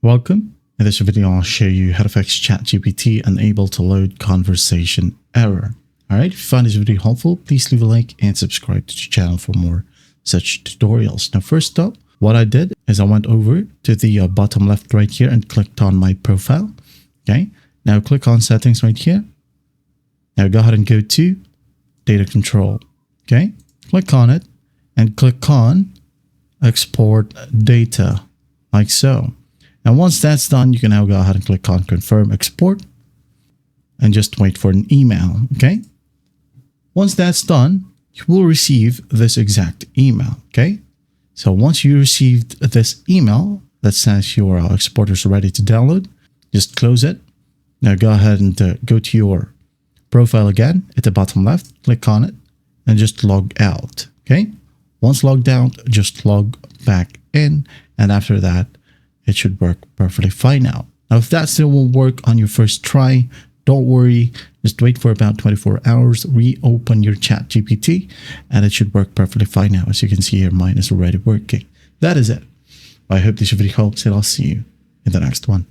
Welcome. In this video, I'll show you how to fix ChatGPT unable to load conversation error. Alright, if you find this video helpful, please leave a like and subscribe to the channel for more such tutorials. Now, first up, what I did is I went over to the bottom left right here and clicked on my profile. Okay, now click on settings right here. Now go ahead and go to data control. Okay, click on it and click on export data like so. And once that's done, you can now go ahead and click on confirm export and just wait for an email. Okay, once that's done, you will receive this exact email. Okay, so once you received this email that says your exporter is ready to download, just close it. Now go ahead and go to your profile again at the bottom left, click on it and just log out. Okay, once logged out, just log back in, and after that it should work perfectly fine now. Now, if that still won't work on your first try, don't worry. Just wait for about 24 hours, reopen your ChatGPT, and it should work perfectly fine now. As you can see here, mine is already working. That is it. I hope this video helps, and I'll see you in the next one.